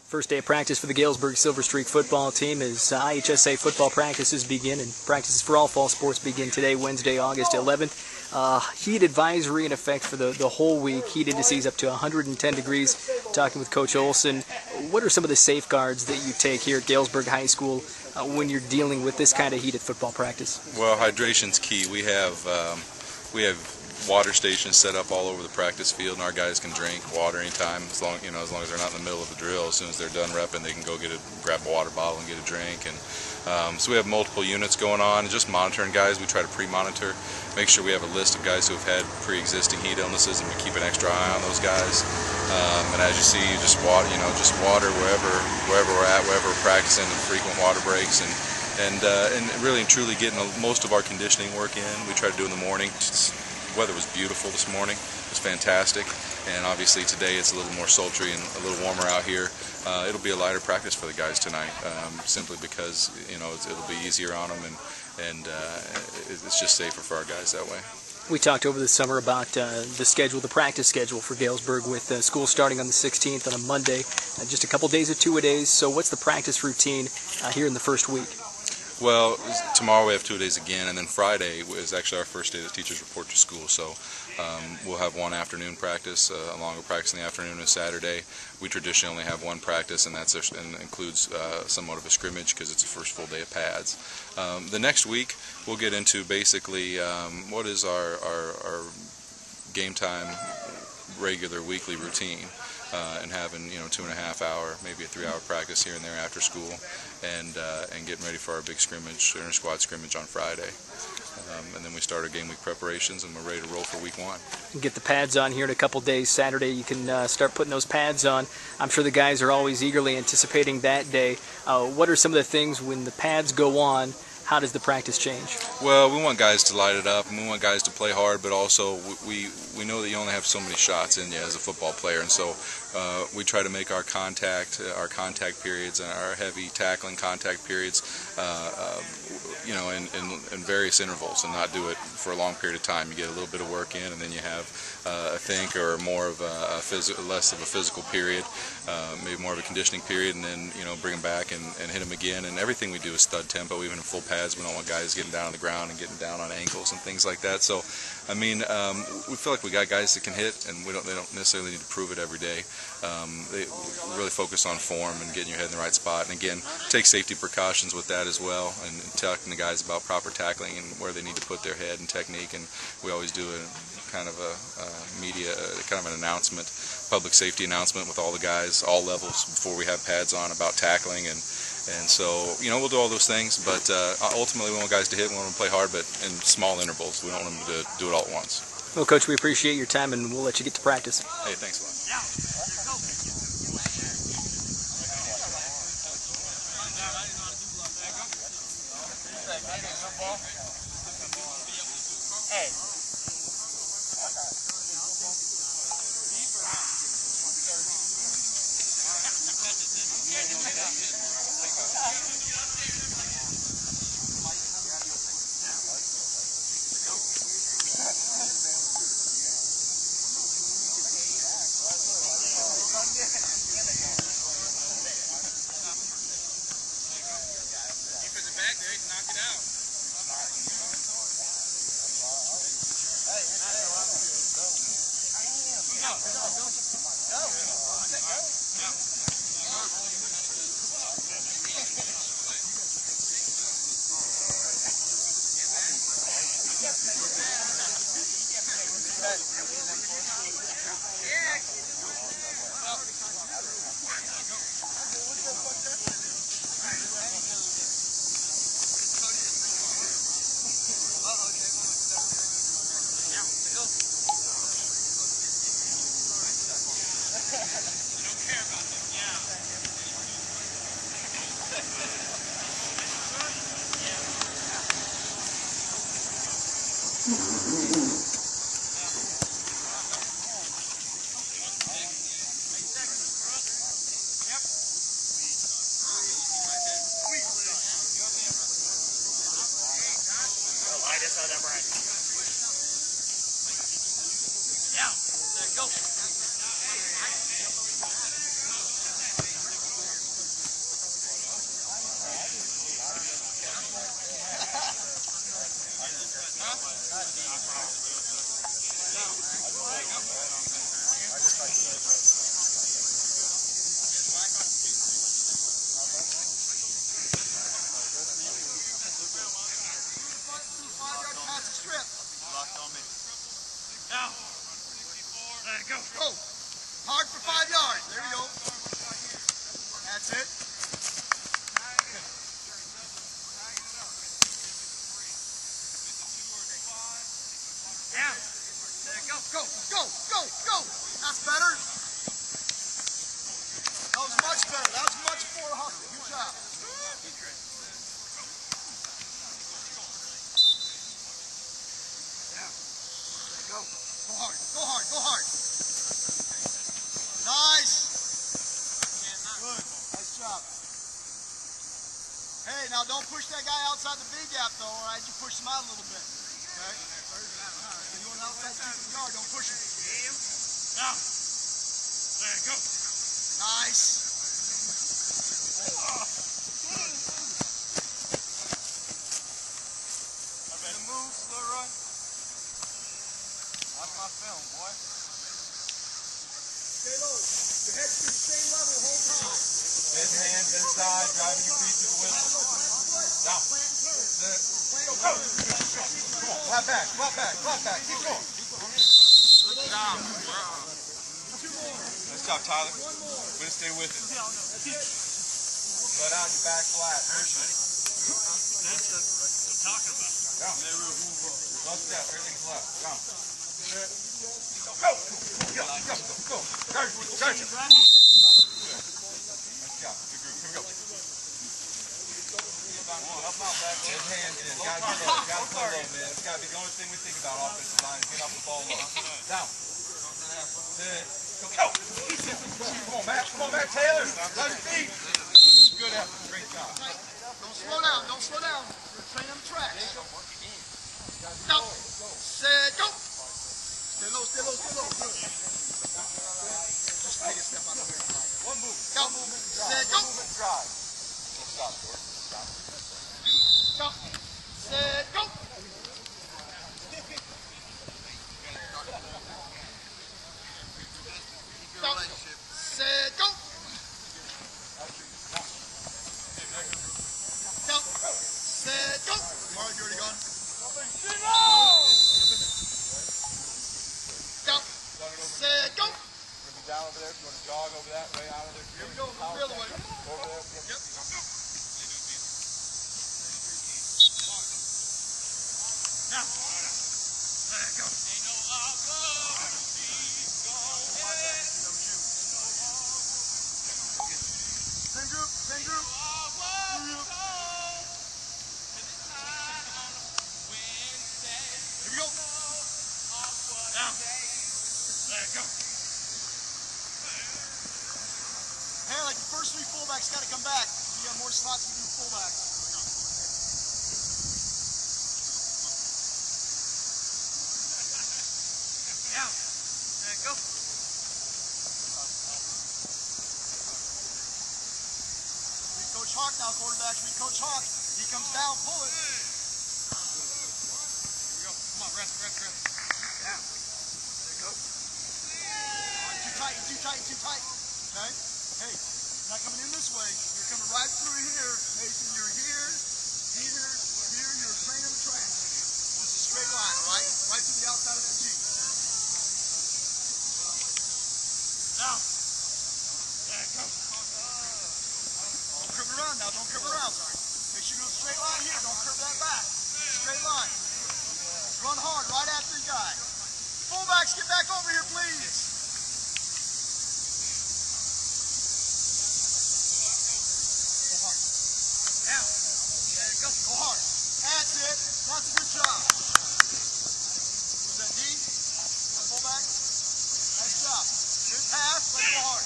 First day of practice for the Galesburg Silver Streak football team as IHSA football practices begin, and practices for all fall sports begin today, Wednesday, August 11th. Heat advisory in effect for the whole week. Heat indices up to 110 degrees. Talking with Coach Olson, what are some of the safeguards that you take here at Galesburg High School when you're dealing with this kind of heat at football practice? Well, hydration's key. We have water stations set up all over the practice field, and our guys can drink water anytime, as long as they're not in the middle of the drill. As soon as they're done repping, they can go grab a water bottle and get a drink. And so we have multiple units going on, and just monitoring guys. We try to pre-monitor, make sure we have a list of guys who have had pre-existing heat illnesses, and we keep an extra eye on those guys. And as you see, just water wherever we're at, wherever we're practicing, and frequent water breaks, and really and truly getting most of our conditioning work in. We try to do in the morning. Weather was beautiful this morning. It was fantastic, and obviously today it's a little more sultry and a little warmer out here. It'll be a lighter practice for the guys tonight, simply because it'll be easier on them, and it's just safer for our guys that way. We talked over the summer about the practice schedule for Galesburg, with school starting on the 16th on a Monday, just a couple days of two-a-days. So what's the practice routine here in the first week? Well, tomorrow we have 2 days again, and then Friday is actually our first day that teachers report to school. So we'll have one afternoon practice, a longer practice in the afternoon, and Saturday we traditionally only have one practice, and that includes somewhat of a scrimmage because it's the first full day of pads. The next week we'll get into basically what is our game time regular weekly routine. And having 2.5 hour, maybe a 3-hour practice here and there after school, and getting ready for our big scrimmage, inter-squad scrimmage on Friday. And then we start our game week preparations, and we're ready to roll for week 1. Get the pads on here in a couple days. Saturday you can start putting those pads on. I'm sure the guys are always eagerly anticipating that day. What are some of the things when the pads go on? How does the practice change? Well, we want guys to light it up, and we want guys to play hard, but also we know that you only have so many shots in you as a football player, and so we try to make our contact periods and our heavy tackling contact periods in various intervals, and not do it for a long period of time. You get a little bit of work in, and then you have I think, or more of less of a physical period, maybe more of a conditioning period, and then bring them back and hit them again. And everything we do is stud tempo, even in full pads. We don't want guys getting down on the ground and getting down on ankles and things like that. So, I mean, we feel like we got guys that can hit, and they don't necessarily need to prove it every day. They really focus on form and getting your head in the right spot, and again, take safety precautions with that as well, and talking to guys about proper tackling and where they need to put their head and technique. And we always do a kind of an announcement, public safety announcement with all the guys, all levels, before we have pads on about tackling, and so we'll do all those things, but ultimately we want guys to hit, we want them to play hard, but in small intervals. We don't want them to do it all at once. Well, Coach, we appreciate your time, and we'll let you get to practice. Hey, thanks a lot. Hey. Back there, he can knock it out. Yeah, there you go. don't push that guy outside the B gap though, all right? You push him out a little bit. Okay? You want outside the guard, don't push him. Now. There you go. Nice. The move, Leroy. Watch my film, boy. Stay low. Your head should be the same level the whole time. Bend hands inside, driving your feet to the whistle. Down. Sit. Go. Come on, flat back, flat back, flat back. Keep going. Nice job, Tyler. Way to stay with it. Let out your back flat. Push it. That's what I'm talking about. Down. Left step, everything's left. Down. Sit. Go. Go. Go. Go. Charge it. Charge it. Nice job. Good group. Here we go. Come on, help out back. His hands in. Gotta get low. Gotta play low, man. It's gotta be the only thing we think about offensive line is get off the ball low. Down. Sit. Go. Come on, Matt. Come on, Matt Taylor. Left your feet. Good effort. Great job. Don't slow down. Don't slow down. You're training on the track. Go. Set. Go. Stay low. Stay low. Stay low. Good. Just take a step out of the way. One move. Go. One movement and drive. Set. Go. One movement and drive. Don't stop, Jordan. Stop. Go. Set. Go. Go. Set. Go. Go. Set. Go. Mark, you already gone? Go. Set. Go. We're going to be down over there. If you want to jog over that way, out of there. Here we go. The other way. Over there. Yep. Now. There you go. Ain't no Same group. Same group. Here we go. Now. There you go. Hey, like the first three fullbacks got to come back. You got more slots to do fullbacks. Now. There you go. Read Coach Hawk now, quarterbacks. Read Coach Hawk. He comes down, pull it. Here we go. Come on, rest. There you go. Too tight, too tight, too tight. Okay? Hey, you're not coming in this way. You're coming right through here. Mason, you're here. You're training the track. Just a straight line, all right? Right to the outside of that G. Now. There you go. Don't curve around now. Don't curve around. Make sure you go straight line here. Don't curve that back. Straight line. Run hard right after the guy. Fullbacks, get back over here, please. Now. There you go. Go hard. That's it. That's a good job. Was that D? Fullback? Nice job. Good pass. Let's go hard.